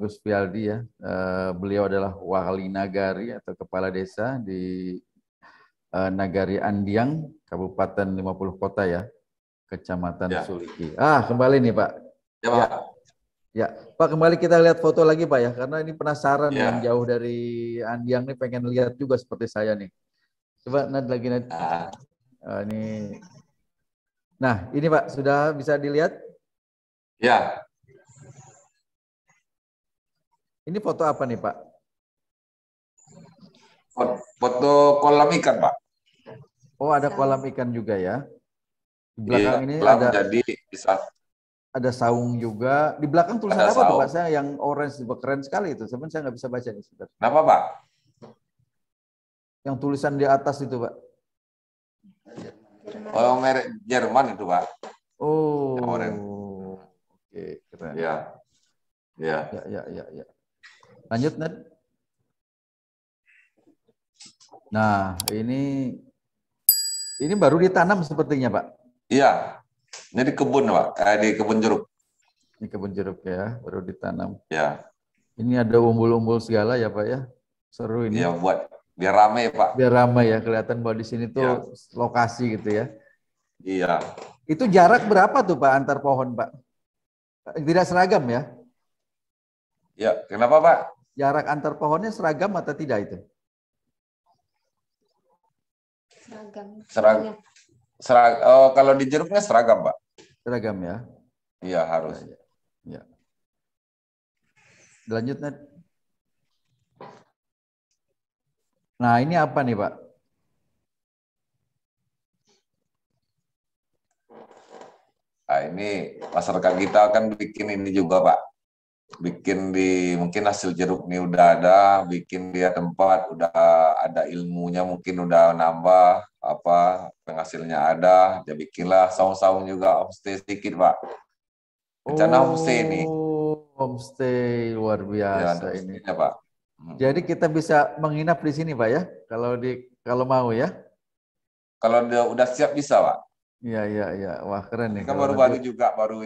Gus Fialdi ya. Beliau adalah wali nagari atau kepala desa di Nagari Andiang, Kabupaten 50 Kota ya, Kecamatan Suliki. Kembali nih Pak. Ya Pak. Ya, Pak, kembali kita lihat foto lagi Pak ya, karena ini penasaran yang jauh dari Andiang nih, pengen lihat juga seperti saya nih. Coba Nad lagi Nad. Ini. Nah, ini Pak, sudah bisa dilihat? Ya. Ini foto apa nih Pak? Foto kolam ikan Pak. Oh, ada kolam ikan juga ya. Di belakang ini kolam, jadi bisa. Ada saung juga. Di belakang tulisan apa tuh Pak? Saya yang orange, keren sekali itu. Sebenarnya saya nggak bisa baca nih. Kenapa Pak? Yang tulisan di atas itu Pak. Oh, merek Jerman itu Pak. Oh, oke, keren. Ya. Lanjut Ned. Nah, ini baru ditanam sepertinya Pak. Iya. Ini di kebun Pak, di kebun jeruk. Ini kebun jeruk ya, baru ditanam. Ya. Ini ada umbul-umbul segala ya Pak ya. Seru ini. Iya, buat biar ramai Pak. Biar ramai ya, kelihatan bahwa di sini tuh lokasi gitu ya. Iya. Itu jarak berapa tuh Pak antar pohon Pak? Tidak seragam ya? Ya, kenapa Pak? Jarak antar pohonnya seragam atau tidak itu? Seragam. Kalau di jeruknya seragam Pak. Seragam ya? Iya, harus. Ya. Lanjut Ned. Nah, ini apa nih Pak? Nah, ini masyarakat kita akan bikin ini juga Pak. Bikin mungkin hasil jeruk ini udah ada, bikin dia tempat, udah ada ilmunya, mungkin udah nambah, penghasilnya ada, dia bikinlah saung-saung juga, homestay sedikit Pak. Rencana homestay ini. Homestay luar biasa ya, ini Pak. Jadi kita bisa menginap di sini Pak ya, kalau mau ya. Kalau udah siap bisa Pak. Iya. Wah keren nih. Kan baru-baru juga, baru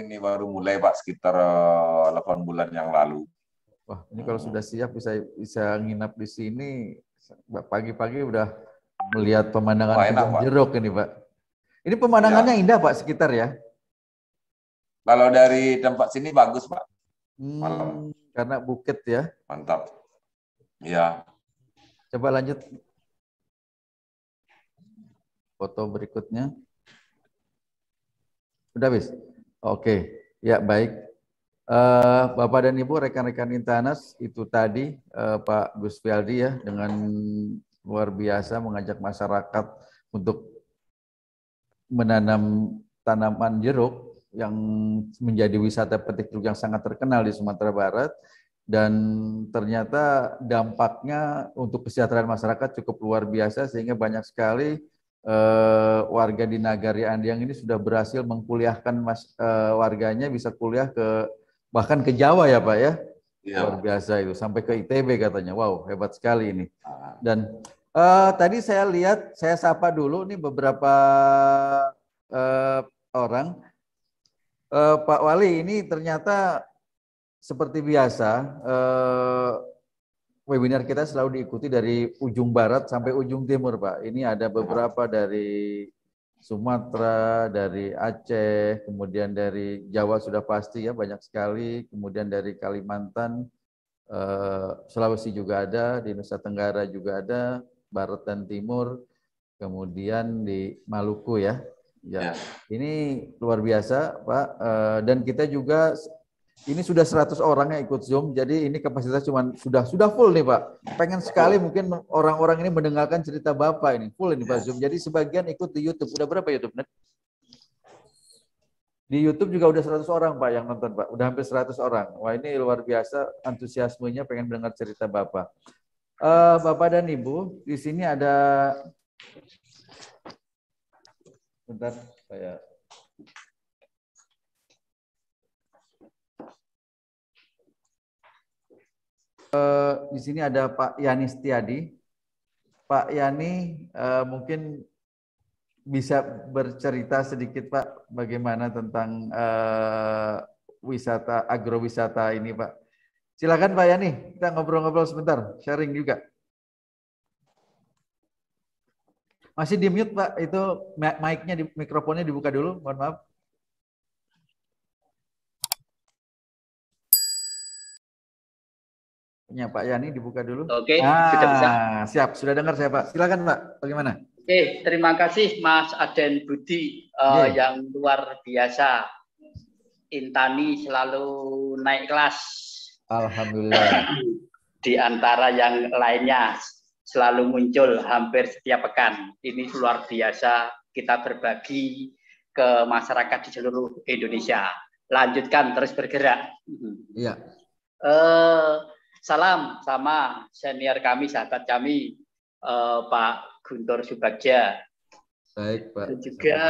mulai Pak, sekitar 8 bulan yang lalu. Wah ini kalau sudah siap bisa nginap di sini, pagi-pagi udah melihat pemandangan kebun jeruk ini Pak. Ini pemandangannya indah Pak sekitar ya. Kalau dari tempat sini bagus Pak. Malam. Karena bukit ya. Mantap. Iya. Coba lanjut. Foto berikutnya. Udah habis? Oke. Ya baik. Bapak dan Ibu, rekan-rekan Intanas, itu tadi Pak Gus Fialdi ya, dengan luar biasa mengajak masyarakat untuk menanam tanaman jeruk yang menjadi wisata petik jeruk yang sangat terkenal di Sumatera Barat, dan ternyata dampaknya untuk kesejahteraan masyarakat cukup luar biasa, sehingga banyak sekali warga di Nagari Andiang ini sudah berhasil mengkuliahkan warganya, bisa kuliah bahkan ke Jawa ya Pak ya. Luar biasa itu, sampai ke ITB katanya. Wow, hebat sekali ini. Dan tadi saya lihat, saya sapa dulu nih beberapa orang. Pak Wali, ini ternyata seperti biasa webinar kita selalu diikuti dari ujung barat sampai ujung timur Pak. Ini ada beberapa dari Sumatera, dari Aceh, kemudian dari Jawa sudah pasti ya, banyak sekali, kemudian dari Kalimantan, Sulawesi juga ada, di Nusa Tenggara juga ada, Barat dan Timur, kemudian di Maluku ya. Ya, ini luar biasa Pak, dan kita juga ini sudah 100 orang yang ikut Zoom, jadi ini kapasitas sudah full nih Pak. Pengen sekali mungkin orang-orang ini mendengarkan cerita Bapak ini, full ini Pak Zoom. Jadi sebagian ikut di YouTube. Udah berapa YouTube, Net? Di YouTube juga udah 100 orang Pak yang nonton Pak. Udah hampir 100 orang. Wah ini luar biasa antusiasmenya pengen mendengar cerita Bapak. Bapak dan Ibu, di sini ada, bentar saya. Di sini ada Pak Yani Setiadi. Pak Yani mungkin bisa bercerita sedikit Pak bagaimana tentang wisata agrowisata ini Pak. Silakan Pak Yani, kita ngobrol-ngobrol sebentar, sharing juga. Masih di mute Pak, itu mic-nya, mikrofonnya dibuka dulu, mohon maaf. Ya, Pak Yani dibuka dulu. Oke, sudah bisa. Siap, sudah dengar saya Pak. Silakan Pak, bagaimana? Oke, terima kasih Mas Aden Budi yang luar biasa. Intani selalu naik kelas. Alhamdulillah. Di antara yang lainnya selalu muncul hampir setiap pekan. Ini luar biasa, kita berbagi ke masyarakat di seluruh Indonesia. Lanjutkan, terus bergerak. Iya. Salam sama senior kami, sahabat kami, Pak Guntur Subagja. Baik, Pak. Dan juga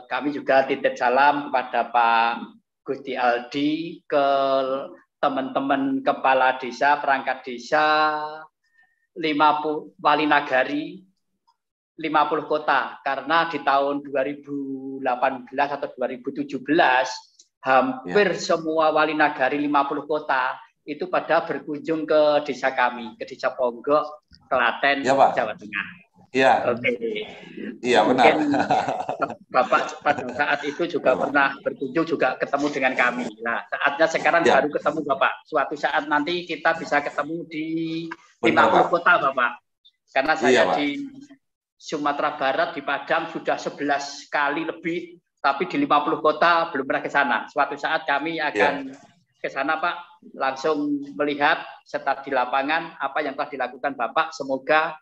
kami juga titip salam kepada Pak Gusti Aldi, ke teman-teman kepala desa, perangkat desa, 50 wali nagari, 50 kota. Karena di tahun 2018 atau 2017, hampir semua wali nagari 50 kota itu pada berkunjung ke desa kami, ke desa Ponggok, Klaten, Jawa Tengah. Iya. Oke. Iya, benar. Mungkin Bapak pada saat itu juga pernah berkunjung, juga ketemu dengan kami. Nah, saatnya sekarang baru ketemu Bapak. Suatu saat nanti kita bisa ketemu di 50 kota, Bapak. Karena saya di Sumatera Barat, di Padang sudah 11 kali lebih, tapi di 50 kota belum pernah ke sana. Suatu saat kami akan ke sana, Pak, langsung melihat serta di lapangan apa yang telah dilakukan Bapak. Semoga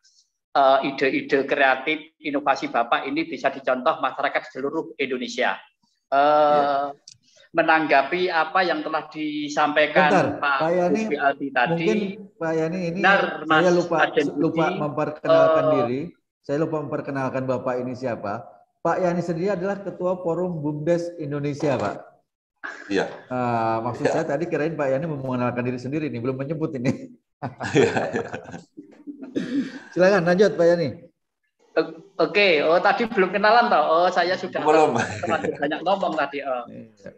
ide-ide kreatif, inovasi Bapak ini bisa dicontoh masyarakat di seluruh Indonesia. Menanggapi apa yang telah disampaikan Pak Gus Aldi tadi. Mungkin Pak Yani ini saya lupa memperkenalkan diri. Saya lupa memperkenalkan Bapak ini siapa. Pak Yani sendiri adalah Ketua Forum BUMDes Indonesia, Pak. Iya. Maksud saya tadi kirain Pak Yani mengenalkan diri sendiri nih, belum menyebut ini. Silakan lanjut Pak Yani. Oke, tadi belum kenalan toh. Saya sudah banyak ngomong tadi.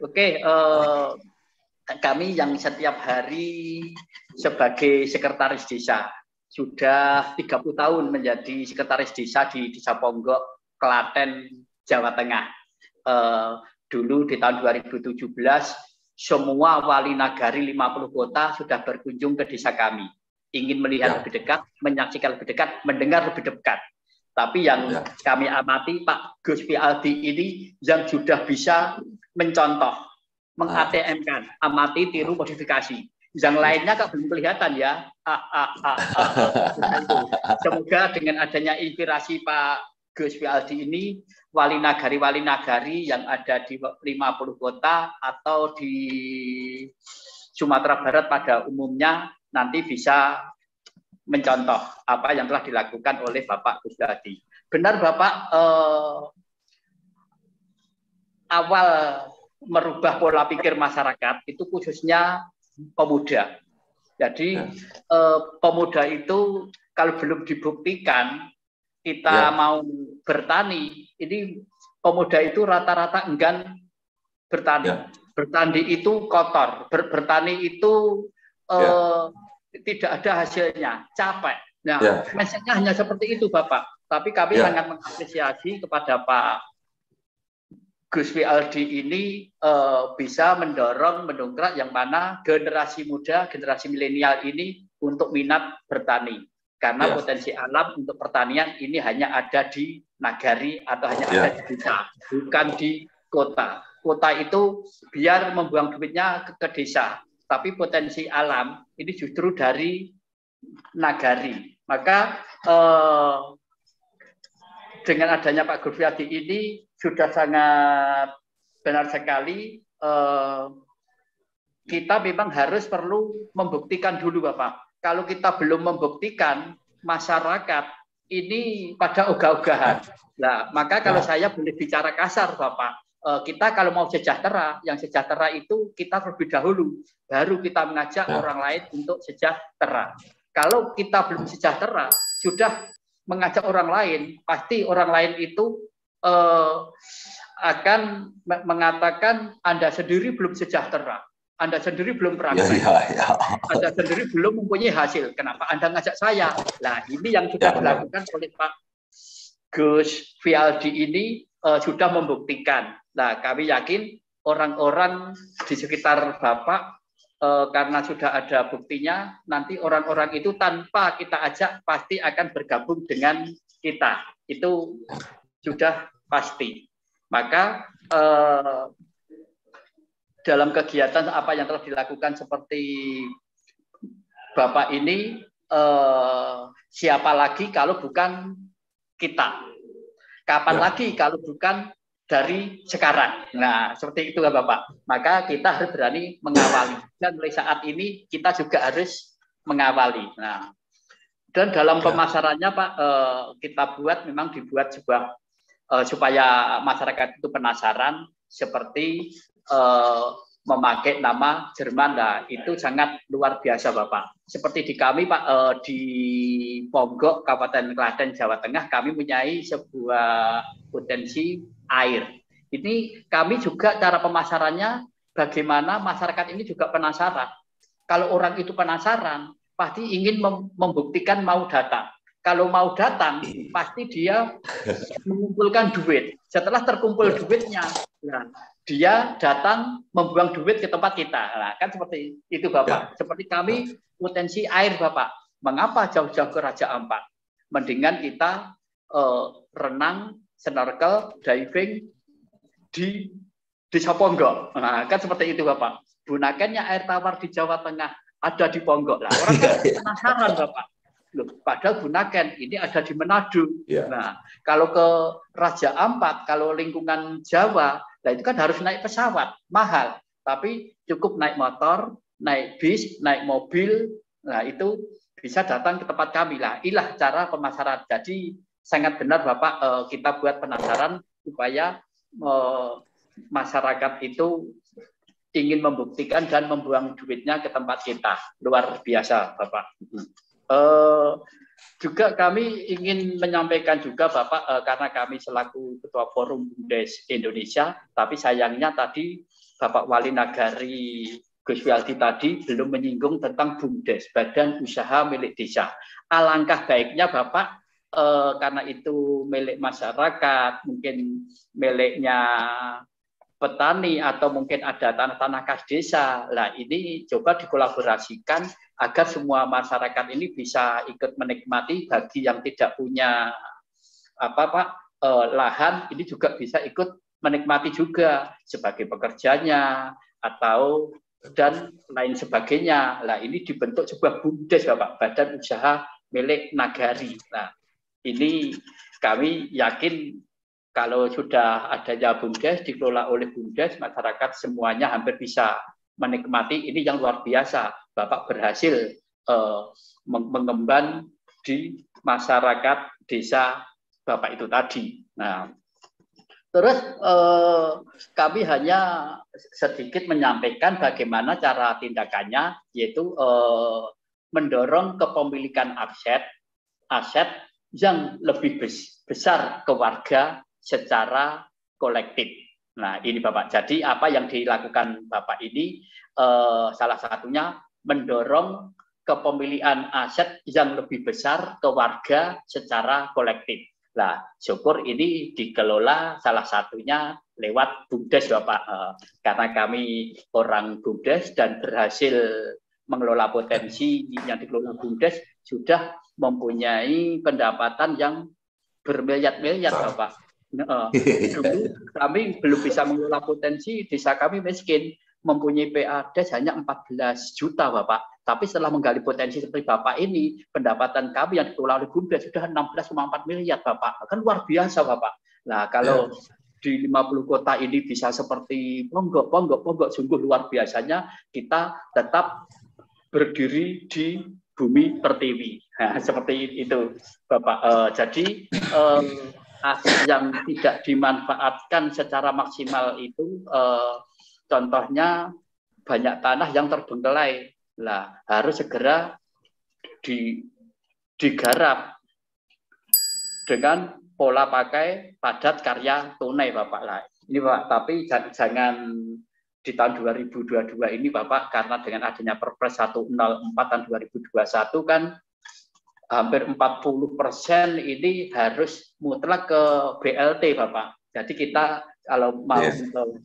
Oke, kami yang setiap hari sebagai sekretaris desa sudah 30 tahun menjadi sekretaris desa di Desa Ponggok, Klaten, Jawa Tengah. Dulu di tahun 2017 semua wali nagari 50 kota sudah berkunjung ke desa kami. Ingin melihat lebih dekat, menyaksikan lebih dekat, mendengar lebih dekat. Tapi yang kami amati Pak Gus Aldi ini yang sudah bisa mencontoh, meng-ATM-kan, amati, tiru, modifikasi. Yang lainnya kok belum kelihatan ya. Semoga dengan adanya inspirasi Pak Gus Aldi ini, wali nagari yang ada di 50 kota atau di Sumatera Barat pada umumnya nanti bisa mencontoh apa yang telah dilakukan oleh Bapak Gus Aldi. Benar Bapak, awal merubah pola pikir masyarakat itu khususnya pemuda. Jadi pemuda itu kalau belum dibuktikan kita mau bertani, ini pemuda itu rata-rata enggan bertani. Bertani itu kotor, bertani itu tidak ada hasilnya, capek. Nah, mindsetnya hanya seperti itu, Bapak. Tapi kami sangat mengapresiasi kepada Pak Gus Aldi ini bisa mendongkrak yang mana generasi muda, generasi milenial ini untuk minat bertani. Karena potensi alam untuk pertanian ini hanya ada di nagari atau hanya ada di desa, bukan di kota. Kota itu biar membuang duitnya ke desa. Tapi potensi alam ini justru dari nagari. Maka dengan adanya Pak Gus Aldi ini sudah sangat benar sekali. Kita memang harus perlu membuktikan dulu Bapak. Kalau kita belum membuktikan, masyarakat ini pada ogah-ogahan. Nah, maka kalau saya boleh bicara kasar Bapak, kita kalau mau sejahtera, yang sejahtera itu kita terlebih dahulu, baru kita mengajak orang lain untuk sejahtera. Kalau kita belum sejahtera, sudah mengajak orang lain, pasti orang lain itu akan mengatakan Anda sendiri belum sejahtera. Anda sendiri belum praktek. Anda sendiri belum mempunyai hasil. Kenapa Anda ngajak saya? Nah, ini yang sudah dilakukan oleh Pak Gus Fialdi ini sudah membuktikan. Nah, kami yakin orang-orang di sekitar Bapak karena sudah ada buktinya, nanti orang-orang itu tanpa kita ajak pasti akan bergabung dengan kita. Itu sudah pasti. Maka dalam kegiatan apa yang telah dilakukan seperti Bapak ini, siapa lagi kalau bukan kita? Kapan lagi kalau bukan dari sekarang? Nah, seperti itu kan Bapak. Maka kita harus berani mengawali. Dan mulai saat ini kita juga harus mengawali. Nah, dan dalam pemasarannya Pak, kita memang dibuat sebuah supaya masyarakat itu penasaran, seperti memakai nama Jerman. Nah, itu sangat luar biasa Bapak. Seperti di kami Pak, di Ponggok, Kabupaten Klaten, Jawa Tengah, kami mempunyai sebuah potensi air. Ini kami juga cara pemasarannya bagaimana masyarakat ini juga penasaran. Kalau orang itu penasaran, pasti ingin membuktikan mau datang. Kalau mau datang, pasti dia mengumpulkan duit. Setelah terkumpul duitnya, nah, dia datang membuang duit ke tempat kita. Nah, kan seperti itu Bapak. Seperti kami potensi air Bapak. Mengapa jauh-jauh ke Raja Ampat? Mendingan kita renang, snorkel, diving di Desa Ponggok. Nah, kan seperti itu Bapak. Gunakannya air tawar di Jawa Tengah ada di Ponggok. Lah, orang penasaran Bapak. Loh, padahal Bunaken ini ada di Manado. Nah, kalau ke Raja Ampat, kalau lingkungan Jawa, nah itu kan harus naik pesawat, mahal. Tapi cukup naik motor, naik bis, naik mobil. Nah, itu bisa datang ke tempat kami lah. Inilah cara pemasaran. Jadi sangat benar Bapak, kita buat penasaran supaya masyarakat itu ingin membuktikan dan membuang duitnya ke tempat kita. Luar biasa Bapak. Juga kami ingin menyampaikan juga Bapak, karena kami selaku Ketua Forum BUMDes Indonesia, tapi sayangnya tadi Bapak Wali Nagari Gus Fialdi tadi belum menyinggung tentang BUMDes, Badan Usaha Milik Desa. Alangkah baiknya Bapak, karena itu milik masyarakat, mungkin miliknya petani atau mungkin ada tanah-tanah kas desa. Nah, ini coba dikolaborasikan agar semua masyarakat ini bisa ikut menikmati. Bagi yang tidak punya lahan, ini juga bisa ikut menikmati juga sebagai pekerjanya atau dan lain sebagainya. Nah, ini dibentuk sebuah BUMDes Bapak, Badan Usaha Milik Nagari. Nah, ini kami yakin kalau sudah adanya BUMDes, dikelola oleh BUMDes, masyarakat semuanya hampir bisa menikmati. Ini yang luar biasa. Bapak berhasil mengemban di masyarakat desa Bapak itu tadi. Nah, terus kami hanya sedikit menyampaikan bagaimana cara tindakannya, yaitu mendorong kepemilikan aset yang lebih besar ke warga secara kolektif. Nah, ini Bapak. Jadi apa yang dilakukan Bapak ini salah satunya mendorong kepemilikan aset yang lebih besar ke warga secara kolektif. Nah, syukur ini dikelola salah satunya lewat BUMDes Bapak. Karena kami orang BUMDes dan berhasil mengelola potensi yang dikelola BUMDes, sudah mempunyai pendapatan yang bermiliar-miliar Bapak. Dulu kami belum bisa mengelola potensi, desa kami miskin, mempunyai PADes hanya 14 juta Bapak. Tapi setelah menggali potensi seperti Bapak ini, pendapatan kami yang dikelola oleh BUMDes sudah 16,4 miliar Bapak. Kan luar biasa Bapak. Nah, kalau di 50 kota ini bisa seperti Ponggok, sungguh luar biasanya kita tetap berdiri di bumi pertiwi. Nah, seperti itu Bapak. Jadi aset yang tidak dimanfaatkan secara maksimal itu contohnya banyak tanah yang terbengkelai. Lah, harus segera digarap dengan pola pakai padat karya tunai Bapak lah. Ini Pak, tapi jangan di tahun 2022 ini Bapak, karena dengan adanya Perpres 104 tahun 2021 kan hampir 40% ini harus mutlak ke BLT Bapak. Jadi kita kalau mau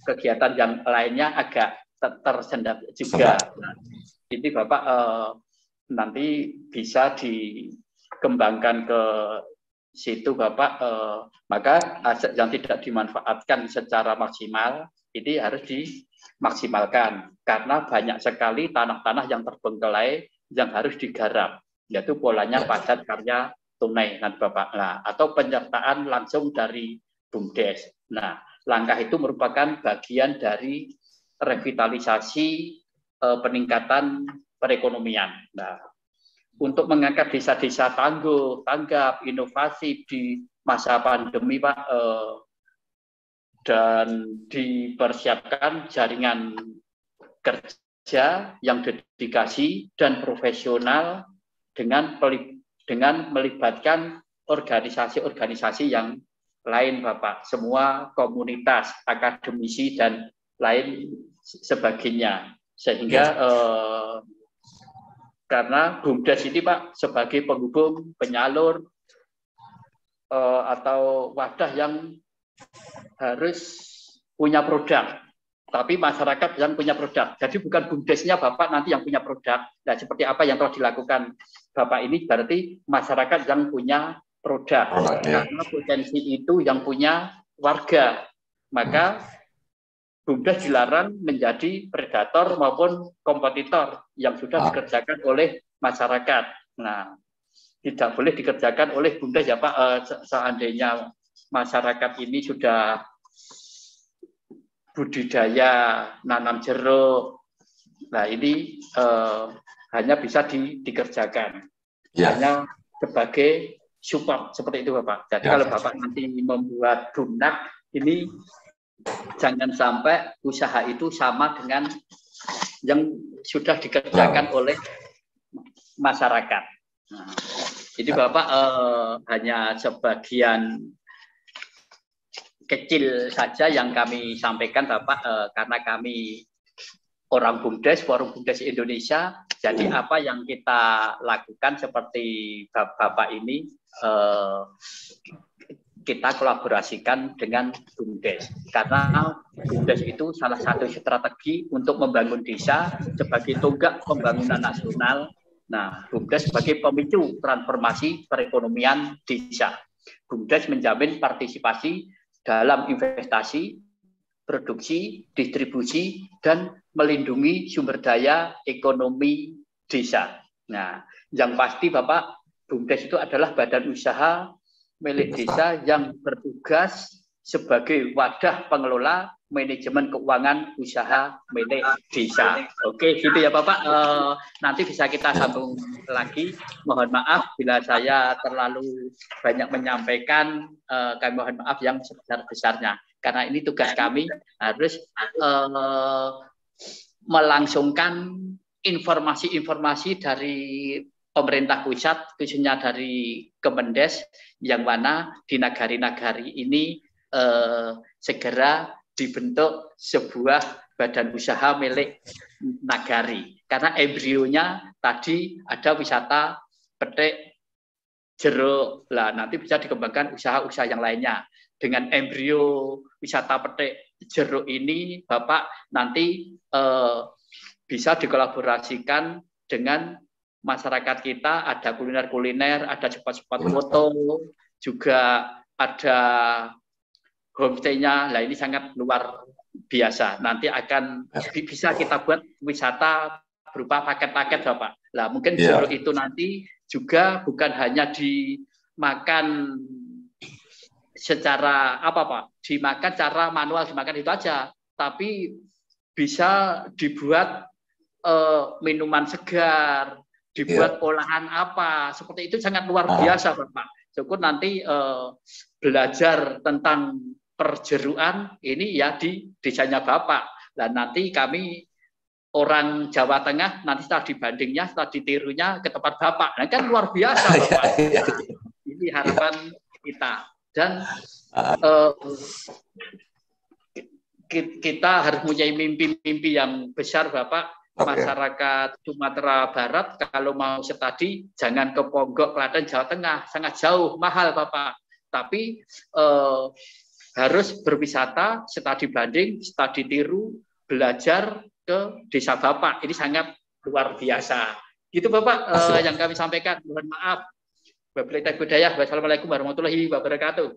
kegiatan yang lainnya agak tersendat juga. Nah, ini Bapak nanti bisa dikembangkan ke situ Bapak, maka aset yang tidak dimanfaatkan secara maksimal ini harus dimaksimalkan karena banyak sekali tanah-tanah yang terbengkelai yang harus digarap, yaitu polanya padat karya tunai nanti Bapak. Nah, atau penyertaan langsung dari BUMDes. Nah, langkah itu merupakan bagian dari revitalisasi peningkatan perekonomian. Nah, untuk mengangkat desa-desa tangguh, tanggap, inovasi di masa pandemi Pak, dan dipersiapkan jaringan kerja yang dedikasi dan profesional dengan melibatkan organisasi-organisasi yang lain Bapak, semua komunitas, akademisi dan lain sebagainya, sehingga karena BUMDes ini Pak sebagai penghubung, penyalur atau wadah yang harus punya produk, tapi masyarakat yang punya produk. Jadi bukan BUMDesnya Bapak nanti yang punya produk. Nah, seperti apa yang telah dilakukan Bapak ini berarti masyarakat yang punya produk. Karena potensi itu yang punya warga. Maka BUMDes dilarang menjadi predator maupun kompetitor yang sudah dikerjakan oleh masyarakat. Nah, tidak boleh dikerjakan oleh BUMDes ya Pak. Seandainya masyarakat ini sudah budidaya nanam jeruk, nah ini hanya bisa dikerjakan, hanya sebagai support seperti itu Bapak. Jadi kalau Bapak nanti membuat Bumnak ini jangan sampai usaha itu sama dengan yang sudah dikerjakan oleh masyarakat. Nah, jadi Bapak hanya sebagian kecil saja yang kami sampaikan Bapak, karena kami orang BUMDes, Forum BUMDes Indonesia. Jadi apa yang kita lakukan seperti Bapak ini, kita kolaborasikan dengan BUMDes, karena BUMDes itu salah satu strategi untuk membangun desa sebagai tonggak pembangunan nasional. Nah, BUMDes sebagai pemicu transformasi perekonomian desa. BUMDes menjamin partisipasi dalam investasi, produksi, distribusi, dan melindungi sumber daya ekonomi desa. Nah, yang pasti Bapak, BUMDes itu adalah badan usaha milik desa yang bertugas sebagai wadah pengelola manajemen keuangan usaha milik desa. Oke, gitu ya Bapak. Nanti bisa kita sambung lagi. Mohon maaf bila saya terlalu banyak menyampaikan. Kami mohon maaf yang sebesar-besarnya. Karena ini tugas kami harus melangsungkan informasi-informasi dari pemerintah pusat, khususnya dari Kemendes, yang mana di nagari-nagari ini segera dibentuk sebuah badan usaha milik nagari. Karena embrionya tadi ada wisata petik jeruk, lah nanti bisa dikembangkan usaha-usaha yang lainnya. Dengan embrio wisata petik jeruk ini, Bapak nanti bisa dikolaborasikan dengan masyarakat kita, ada kuliner-kuliner, ada spot-spot foto, juga ada homestay-nya. Nah, ini sangat luar biasa. Nanti akan bisa kita buat wisata berupa paket-paket, Bapak. Nah, mungkin jeruk itu nanti juga bukan hanya dimakan secara apa Pak? Dimakan cara manual, dimakan itu aja, tapi bisa dibuat minuman segar, dibuat olahan apa, seperti itu sangat luar biasa Bapak. Syukur nanti belajar tentang perjeruan ini ya di desanya Bapak. Dan nanti kami orang Jawa Tengah nanti setelah dibandingnya, setelah ditirunya ke tempat Bapak. Nah, kan luar biasa Bapak. Nah, ini harapan kita. Dan kita harus mempunyai mimpi-mimpi yang besar, Bapak. Masyarakat Sumatera Barat kalau mau studi jangan ke Ponggok, Klaten, Jawa Tengah, sangat jauh, mahal Bapak. Tapi harus berwisata, studi banding, studi tiru, belajar ke desa Bapak. Ini sangat luar biasa. Gitu Bapak yang kami sampaikan. Mohon maaf. Wabillahi budaya. Wassalamualaikum warahmatullahi wabarakatuh.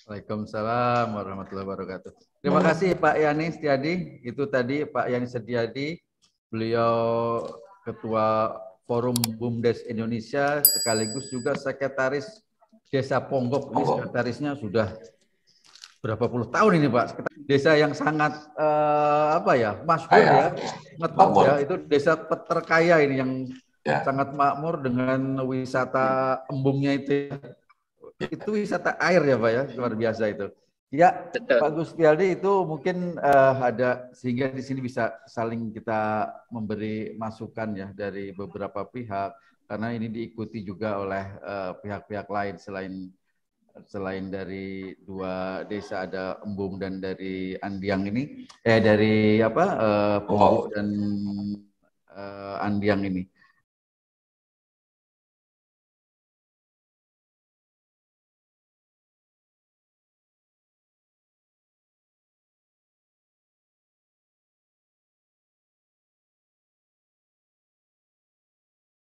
Waalaikumsalam warahmatullahi wabarakatuh. Terima kasih Pak Yani Setiadi. Itu tadi Pak Yani Setiadi, beliau Ketua Forum BUMDes Indonesia, sekaligus juga Sekretaris Desa Ponggok. Ini sekretarisnya sudah berapa puluh tahun ini Pak. Desa yang sangat masyhur ya, ngetop ya. Itu desa terkaya ini yang sangat makmur dengan wisata embungnya itu. Itu wisata air ya Pak ya, luar biasa itu. Ya, betul. Pak Gustialdi itu mungkin ada sehingga di sini bisa saling kita memberi masukan ya dari beberapa pihak, karena ini diikuti juga oleh pihak-pihak lain selain dari dua desa, ada Embung dan dari Andiang ini, dari Ponggok dan Andiang ini.